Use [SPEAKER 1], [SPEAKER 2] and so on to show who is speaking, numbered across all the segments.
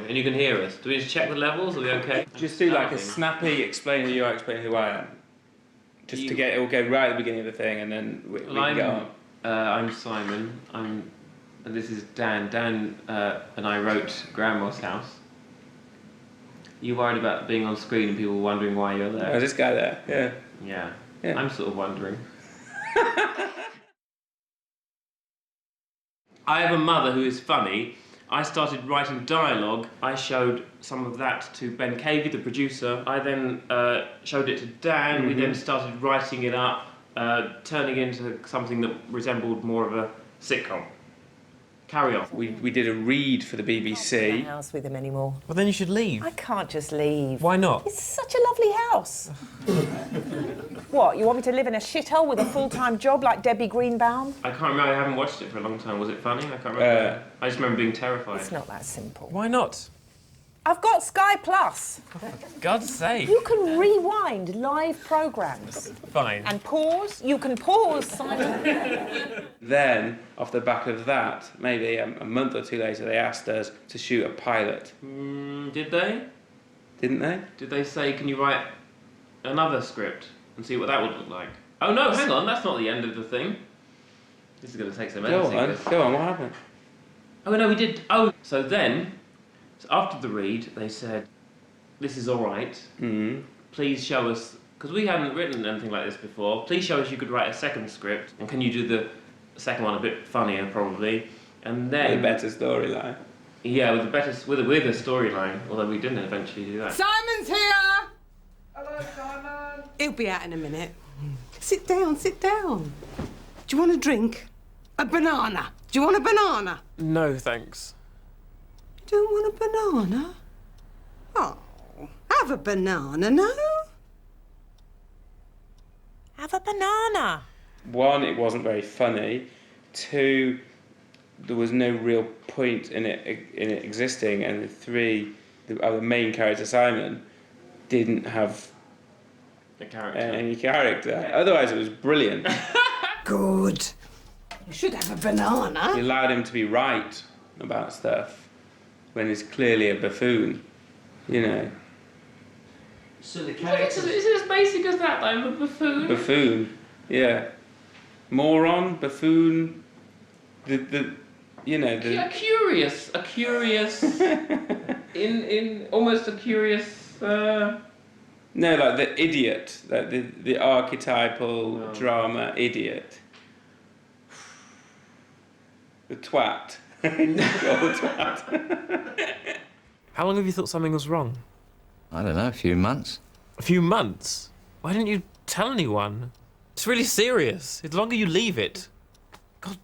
[SPEAKER 1] And you can hear us. Do we just check the levels? Are we okay?
[SPEAKER 2] Just do like a snappy explain who you are, explain who I am. Just to get it will go right at the beginning of the thing, and then we can go on.
[SPEAKER 1] I'm Simon. And this is Dan. Dan and I wrote Grandma's House. You worried about being on screen and people wondering why you're there?
[SPEAKER 2] Oh, this guy there,
[SPEAKER 1] Yeah.
[SPEAKER 2] Yeah.
[SPEAKER 1] I'm sort of wondering. I have a mother who is funny. I started writing dialogue. I showed some of that to Ben Cavey, the producer. I then showed it to Dan.
[SPEAKER 2] Mm-hmm.
[SPEAKER 1] We then started writing it up, turning it into something that resembled more of a sitcom. Carry on.
[SPEAKER 2] We did a read for the BBC.
[SPEAKER 3] I can't be in the house with him anymore.
[SPEAKER 4] Well, then you should leave.
[SPEAKER 3] I can't just leave.
[SPEAKER 4] Why not?
[SPEAKER 3] It's such a lovely house. What, you want me to live in a shithole with a full-time job like Debbie Greenbaum?
[SPEAKER 1] I can't remember, I haven't watched it for a long time. Was it funny? I can't remember. I just remember being terrified.
[SPEAKER 3] It's not that simple.
[SPEAKER 4] Why not?
[SPEAKER 3] I've got Sky Plus.
[SPEAKER 4] For God's sake.
[SPEAKER 3] You can rewind live programmes.
[SPEAKER 4] Fine.
[SPEAKER 3] And pause. You can pause, Simon.
[SPEAKER 2] Then, off the back of that, maybe a month or two later, they asked us to shoot a pilot.
[SPEAKER 1] Did they?
[SPEAKER 2] Didn't they?
[SPEAKER 1] Did they say, can you write another script and see what that would look like? Oh no, hang on, that's not the end of the thing. This is going to take some editing.
[SPEAKER 2] Go on, what happened?
[SPEAKER 1] Oh no, we did. Oh, so then, after the read, they said, this is all right. Please show us, because we hadn't written anything like this before, please show us you could write a second script, and can you do the second one a bit funnier, probably, and then...
[SPEAKER 2] With a better storyline.
[SPEAKER 1] Yeah, with a storyline, although we didn't eventually do that.
[SPEAKER 5] Simon's here!
[SPEAKER 6] Hello, Simon.
[SPEAKER 5] He'll be out in a minute. Sit down, sit down. Do you want a drink? A banana? Do you want a banana?
[SPEAKER 4] No, thanks.
[SPEAKER 5] You don't want a banana? Oh, have a banana, no?
[SPEAKER 3] Have a banana.
[SPEAKER 2] One, it wasn't very funny. Two, there was no real point in it existing. And three, our main character Simon didn't have any character. Otherwise, it was brilliant.
[SPEAKER 5] Good. You should have a banana.
[SPEAKER 2] He allowed him to be right about stuff when he's clearly a buffoon, you know.
[SPEAKER 1] So the character... Is it as basic as that, I'm a buffoon?
[SPEAKER 2] Buffoon, yeah. Moron, buffoon, you know, the...
[SPEAKER 1] A curious, in almost a curious...
[SPEAKER 2] No, like the idiot, like the archetypal drama idiot. The twat. Old twat.
[SPEAKER 4] How long have you thought something was wrong?
[SPEAKER 7] I don't know, a few months.
[SPEAKER 4] A few months? Why didn't you tell anyone? It's really serious. The longer you leave it... God,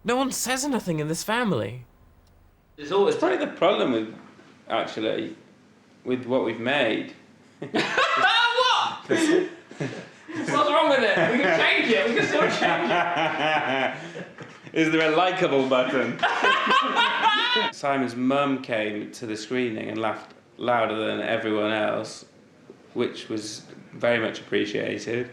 [SPEAKER 4] no one says anything in this family.
[SPEAKER 1] It's
[SPEAKER 2] probably the problem with, actually, with what we've made.
[SPEAKER 1] What? What's wrong with it? We can change it. We can still change it.
[SPEAKER 2] Is there a likeable button? Simon's mum came to the screening and laughed louder than everyone else, which was very much appreciated.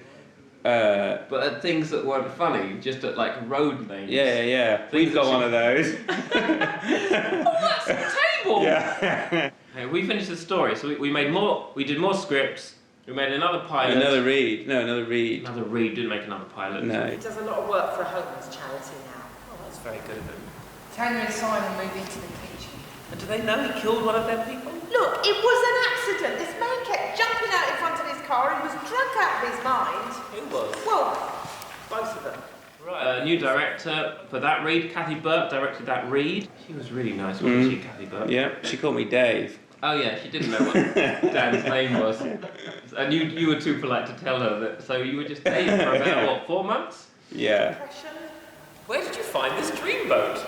[SPEAKER 1] But at things that weren't funny, just at like road names.
[SPEAKER 2] Yeah. We've got one of those.
[SPEAKER 1] Oh, that's the table!
[SPEAKER 2] Yeah.
[SPEAKER 1] Hey, we finished the story, so we made more. We did more scripts. We made another pilot.
[SPEAKER 2] Another read. No, another read.
[SPEAKER 1] Another read. Didn't make another pilot.
[SPEAKER 2] No.
[SPEAKER 3] He does a lot of work for a homeless charity now.
[SPEAKER 1] Oh, that's very good of him.
[SPEAKER 6] Tanya and Simon move into the kitchen.
[SPEAKER 1] And do they know he killed one of them people?
[SPEAKER 6] Look, it was an accident. This man kept jumping out in front of his car. He was drunk out of his mind.
[SPEAKER 1] Who was?
[SPEAKER 6] Well, both of them.
[SPEAKER 1] Right. New director for that read. Kathy Burke directed that read. She was really nice, wasn't she, Kathy Burke?
[SPEAKER 2] Yeah. She called me Dave.
[SPEAKER 1] Oh yeah, she didn't know what Dan's name was, and you were too polite to tell her that. So you were just Dave for about what, 4 months?
[SPEAKER 2] Yeah.
[SPEAKER 1] Where did you find this dreamboat?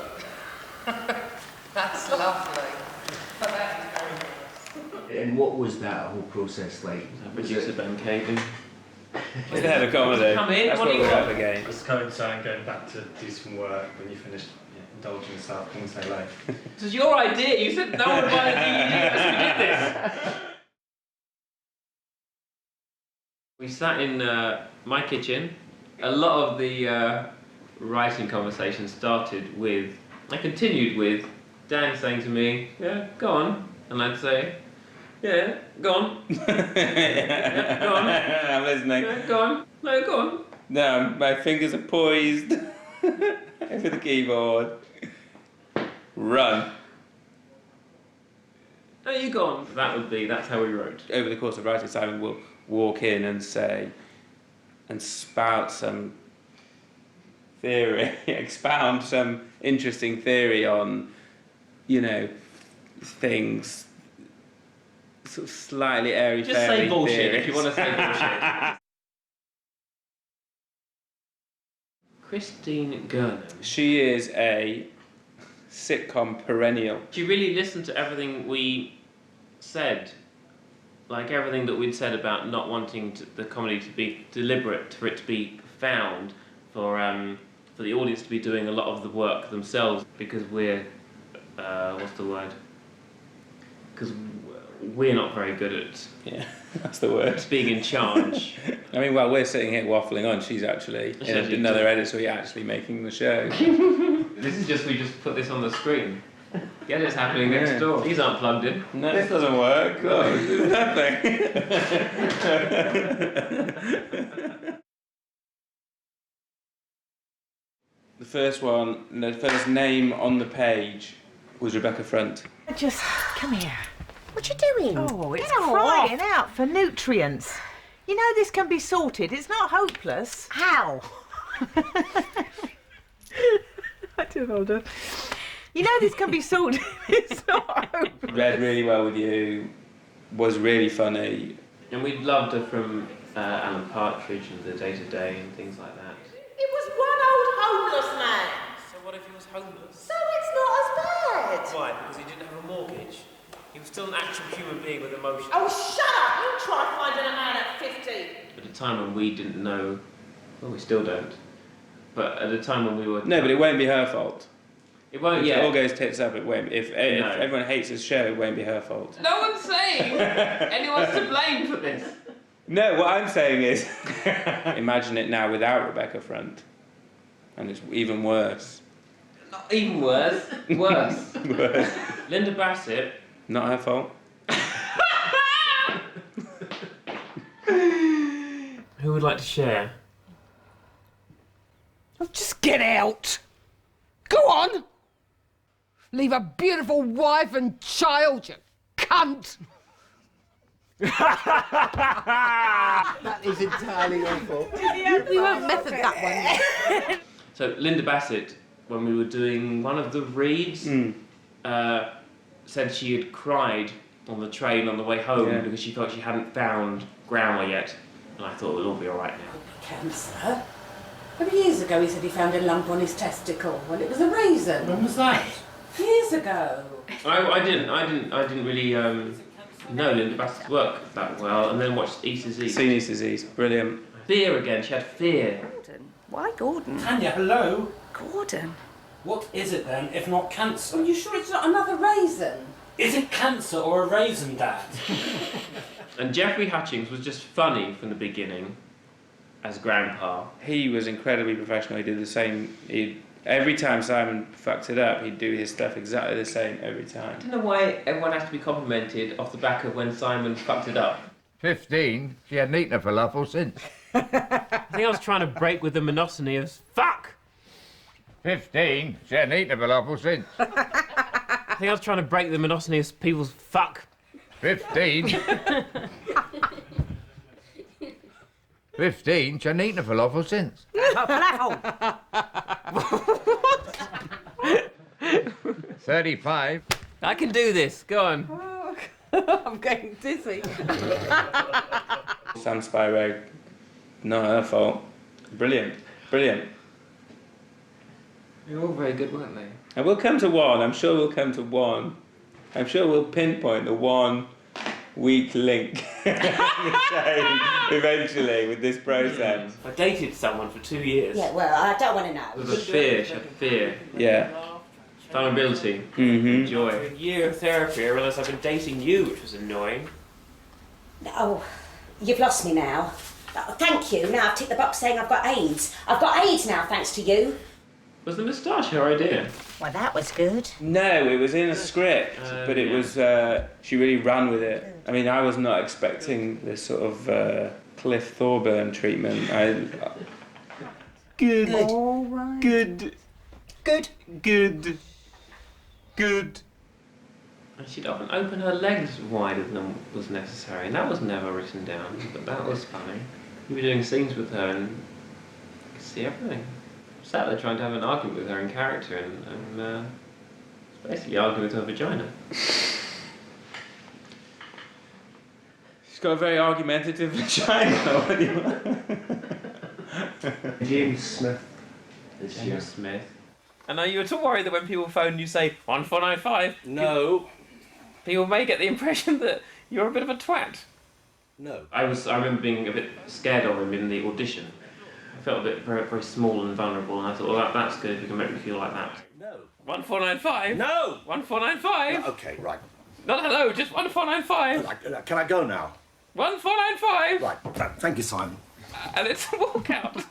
[SPEAKER 6] That's lovely.
[SPEAKER 8] And what was that whole process like?
[SPEAKER 1] Producer Ben Cavey.
[SPEAKER 2] He's the head of comedy.
[SPEAKER 1] Come in,
[SPEAKER 2] That's
[SPEAKER 1] what
[SPEAKER 2] what
[SPEAKER 1] do you
[SPEAKER 2] we're
[SPEAKER 1] want?
[SPEAKER 2] up again.
[SPEAKER 9] Just coincide going back to do some work when you finish indulging yourself, come and say hello.
[SPEAKER 1] This is your idea. You said no one would buy a DVD unless we did this. We sat in my kitchen. A lot of the writing conversation started with, I continued with, Dan saying to me, yeah, go on. And I'd say, yeah, go on. Yeah, go on.
[SPEAKER 2] I'm listening.
[SPEAKER 1] Yeah, go on. No, go on.
[SPEAKER 2] No, my fingers are poised over the keyboard. Run.
[SPEAKER 1] No, you go on. That's how we wrote.
[SPEAKER 2] Over the course of writing, Simon will walk in and say, and spout some theory, expound some interesting theory on, you know, things, sort of slightly airy-fairy
[SPEAKER 1] Just say bullshit
[SPEAKER 2] theories.
[SPEAKER 1] if you want to say bullshit. Christine Gurnham.
[SPEAKER 2] She is a sitcom perennial.
[SPEAKER 1] She really listened to everything we said, like everything that we'd said about not wanting the comedy to be deliberate, for it to be found, for the audience to be doing a lot of the work themselves, because we're what's the word? Because we're not very good at
[SPEAKER 2] that's the word.
[SPEAKER 1] Being in charge.
[SPEAKER 2] I mean, while we're sitting here waffling on, she's actually in another editorial actually making the show.
[SPEAKER 1] This is just, we just put this on the screen. Yeah, it's happening next door. These aren't plugged in.
[SPEAKER 2] No, this doesn't work. No, there's nothing. The first name on the page was Rebecca Front.
[SPEAKER 3] Just come here.
[SPEAKER 6] What you doing?
[SPEAKER 3] Oh, it's crying out for nutrients. You know this can be sorted. It's not hopeless.
[SPEAKER 6] How?
[SPEAKER 3] I do hold on. You know this can be sorted. It's not hopeless.
[SPEAKER 2] Read really well with you. Was really funny.
[SPEAKER 1] And we loved her from Alan Partridge and The Day to Day and things like that.
[SPEAKER 6] It was one old homeless man.
[SPEAKER 1] So what if he was homeless?
[SPEAKER 6] So it's not as bad.
[SPEAKER 1] Why? Because he didn't have a mortgage. He was still an actual human being with emotions.
[SPEAKER 6] Oh, shut up! You try finding a man at 50.
[SPEAKER 1] At a time when we didn't know, well, we still don't. But at a time when we were...
[SPEAKER 2] No, but it won't be her fault.
[SPEAKER 1] It won't,
[SPEAKER 2] If
[SPEAKER 1] yeah.
[SPEAKER 2] it all goes tits up, it won't. If everyone hates this show, it won't be her fault.
[SPEAKER 1] No one's saying anyone's to blame for this.
[SPEAKER 2] No, what I'm saying is, imagine it now without Rebecca Front. And it's even worse.
[SPEAKER 1] Not even worse. Worse.
[SPEAKER 2] Worse.
[SPEAKER 1] Linda Basset.
[SPEAKER 2] Not her fault.
[SPEAKER 1] Who would like to share?
[SPEAKER 5] Oh, just get out. Go on. Leave a beautiful wife and child, you cunt.
[SPEAKER 8] That is entirely awful.
[SPEAKER 6] We won't method that one.
[SPEAKER 1] So Linda Basset, when we were doing one of the reads, said she had cried on the train on the way home because she felt she hadn't found grammar yet. And I thought it would all be alright now.
[SPEAKER 10] Cancer? Years ago he said he found a lump on his testicle. Well, it was a raisin.
[SPEAKER 9] When was that?
[SPEAKER 10] Years ago.
[SPEAKER 1] I didn't really know Linda Bassett's work that well, and then watched Easter's East.
[SPEAKER 2] Seen Easter's East, brilliant.
[SPEAKER 1] Fear again, she had fear.
[SPEAKER 6] Gordon? Why Gordon?
[SPEAKER 9] Tanya, hello?
[SPEAKER 6] Gordon?
[SPEAKER 9] What is it then, if not cancer?
[SPEAKER 10] Are you sure it's not another raisin?
[SPEAKER 9] Is it cancer or a raisin, Dad?
[SPEAKER 1] And Jeffrey Hutchings was just funny from the beginning as Grandpa.
[SPEAKER 2] He was incredibly professional. He did the same. Every time Simon fucked it up, he'd do his stuff exactly the same every time.
[SPEAKER 1] I don't know why everyone has to be complimented off the back of when Simon fucked it up.
[SPEAKER 7] 15, she hadn't eaten a falafel since.
[SPEAKER 4] I think I was trying to break with the monotony of fuck.
[SPEAKER 7] 15, she hadn't eaten a falafel since.
[SPEAKER 4] I think I was trying to break the monotony of people's fuck.
[SPEAKER 7] 15. 15, she hadn't eaten a falafel since.
[SPEAKER 3] Falafel.
[SPEAKER 7] 35.
[SPEAKER 4] I can do this. Go on.
[SPEAKER 5] I'm getting dizzy.
[SPEAKER 2] Sam Spyro, not her fault. Brilliant, brilliant.
[SPEAKER 1] They were all very good, weren't they?
[SPEAKER 2] And we'll come to one. I'm sure we'll come to one. I'm sure we'll pinpoint the one weak link in the chain eventually with this process.
[SPEAKER 1] I dated someone for 2 years.
[SPEAKER 10] Yeah, well, I don't want to know.
[SPEAKER 1] It was a fear, she had fear.
[SPEAKER 2] Yeah.
[SPEAKER 1] Vulnerability.
[SPEAKER 2] Mm-hmm.
[SPEAKER 1] Joy. A year of therapy, I realised I've been dating you, which was annoying.
[SPEAKER 10] Oh, you've lost me now. Oh, thank you. Now I've ticked the box saying I've got AIDS. I've got AIDS now, thanks to you.
[SPEAKER 1] Was the moustache her idea?
[SPEAKER 11] Well, that was good.
[SPEAKER 2] No, it was in a script, but it was, she really ran with it. I mean, I was not expecting this sort of Cliff Thorburn treatment. Good.
[SPEAKER 11] All right.
[SPEAKER 2] Good.
[SPEAKER 11] Good.
[SPEAKER 2] Good. Good.
[SPEAKER 1] And she'd often open her legs wider than was necessary, and that was never written down, but that was funny. We were doing scenes with her and you could see everything. Sat there trying to have an argument with her in character and basically arguing with her vagina.
[SPEAKER 2] She's got a very argumentative vagina.
[SPEAKER 1] James Smith. James Smith.
[SPEAKER 4] And are you at all worried that when people phone you say 1495?
[SPEAKER 8] No.
[SPEAKER 4] People may get the impression that you're a bit of a twat.
[SPEAKER 8] No.
[SPEAKER 1] I remember being a bit scared of him in the audition. I felt a bit very, very small and vulnerable, and I thought, well, that's good if you can make me feel like that.
[SPEAKER 8] No.
[SPEAKER 4] 1495?
[SPEAKER 8] No!
[SPEAKER 4] 1495?
[SPEAKER 8] Okay, right.
[SPEAKER 4] Not hello, just 1495.
[SPEAKER 8] Can I go now?
[SPEAKER 4] 1495?
[SPEAKER 8] Right. Thank you, Simon.
[SPEAKER 4] And it's a walkout.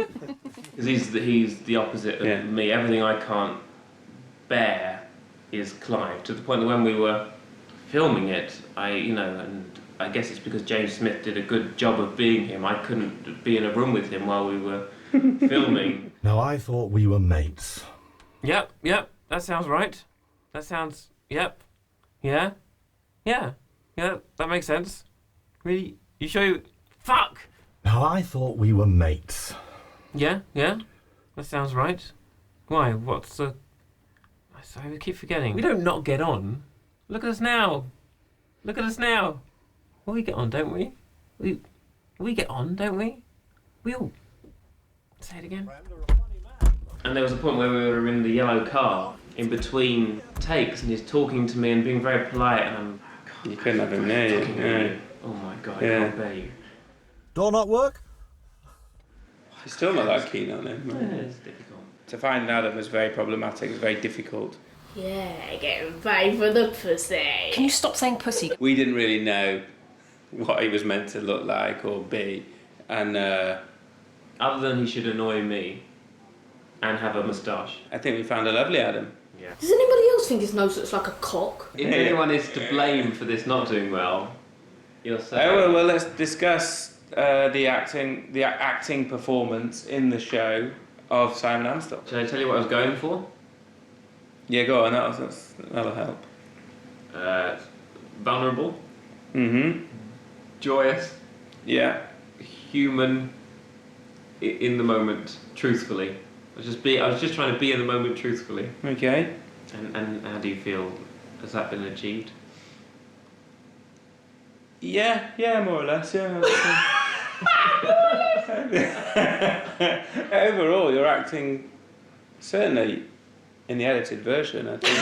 [SPEAKER 1] Because he's the opposite of me. Everything I can't bear is Clive. To the point that when we were filming it, and I guess it's because James Smith did a good job of being him. I couldn't be in a room with him while we were filming.
[SPEAKER 12] Now, I thought we were mates.
[SPEAKER 4] Yep, that sounds right. That sounds, yep. Yeah, that makes sense. Really? You sure you... Fuck!
[SPEAKER 12] Now, I thought we were mates.
[SPEAKER 4] Yeah, that sounds right. Why, what's the... Sorry, we keep forgetting. We don't not get on. Look at us now. Well, we get on, don't we? We get on, don't we? We all... Say it again.
[SPEAKER 1] And there was a point where we were in the yellow car, in between takes, and he's talking to me and being very polite, and
[SPEAKER 2] you couldn't have him near you.
[SPEAKER 1] Oh my God, I can't bear you.
[SPEAKER 12] Door not work?
[SPEAKER 2] I'm still not that keen on him.
[SPEAKER 1] Yeah, it's difficult.
[SPEAKER 2] To find Adam was very problematic, it was very difficult.
[SPEAKER 10] Yeah, getting paid for the pussy.
[SPEAKER 11] Can you stop saying pussy?
[SPEAKER 2] We didn't really know what he was meant to look like or be, and
[SPEAKER 1] other than he should annoy me and have a moustache.
[SPEAKER 2] I think we found a lovely Adam.
[SPEAKER 1] Yeah.
[SPEAKER 10] Does anybody else think his nose looks like a cock?
[SPEAKER 1] If anyone is to blame for this not doing well, you'll say.
[SPEAKER 2] Oh well, let's discuss the acting performance in the show of Simon Amstell.
[SPEAKER 1] Shall I tell you what I was going for?
[SPEAKER 2] Yeah, go on. That'll help.
[SPEAKER 1] Vulnerable.
[SPEAKER 2] Mm-hmm.
[SPEAKER 1] Joyous.
[SPEAKER 2] Yeah.
[SPEAKER 1] Human. In the moment, truthfully. I was just trying to be in the moment truthfully.
[SPEAKER 2] Okay.
[SPEAKER 1] And how do you feel? Has that been achieved?
[SPEAKER 2] Yeah, more or less. Yeah. Overall, you're acting certainly in the edited version. I think.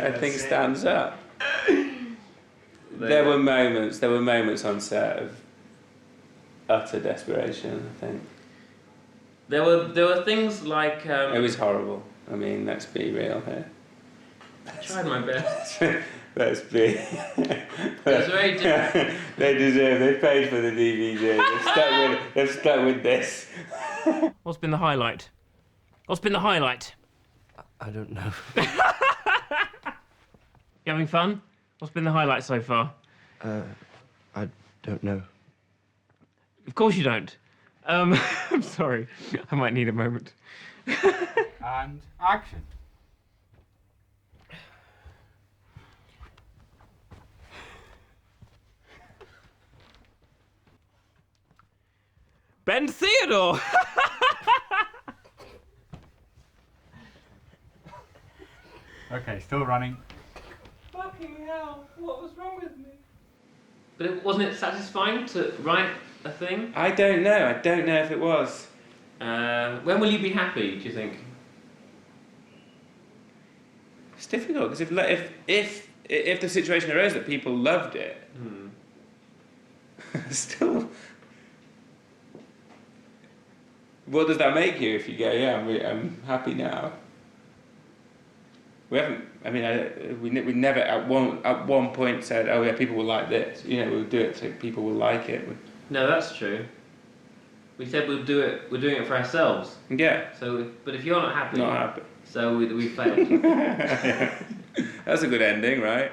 [SPEAKER 2] I think stands up. There were moments on set of utter desperation. I think.
[SPEAKER 1] There were things like.
[SPEAKER 2] It was horrible. I mean, let's be real here.
[SPEAKER 1] I tried my best.
[SPEAKER 2] Let's be.
[SPEAKER 1] That's very different.
[SPEAKER 2] They deserve. They paid for the DVD. They've stuck with this.
[SPEAKER 4] What's been the highlight?
[SPEAKER 12] I don't know.
[SPEAKER 4] You having fun? What's been the highlight so far?
[SPEAKER 12] I don't know.
[SPEAKER 4] Of course you don't. I'm sorry. I might need a moment.
[SPEAKER 7] And action.
[SPEAKER 4] Ben Theodore!
[SPEAKER 7] Okay, still running.
[SPEAKER 4] Fucking hell, what was wrong with me?
[SPEAKER 1] But wasn't it satisfying to write a thing?
[SPEAKER 2] I don't know. I don't know if it was.
[SPEAKER 1] When will you be happy, do you think?
[SPEAKER 2] It's difficult because if the situation arose that people loved it, still, what does that make you if you go, yeah, I'm happy now? We haven't. I mean, we never at one point said, oh yeah, people will like this. You know, we'll do it so people will like it.
[SPEAKER 1] No, that's true. We said we'd do it. We're doing it for ourselves.
[SPEAKER 2] Yeah.
[SPEAKER 1] So, but if you're not happy,
[SPEAKER 2] Not happy.
[SPEAKER 1] so we failed.
[SPEAKER 2] That's a good ending, right?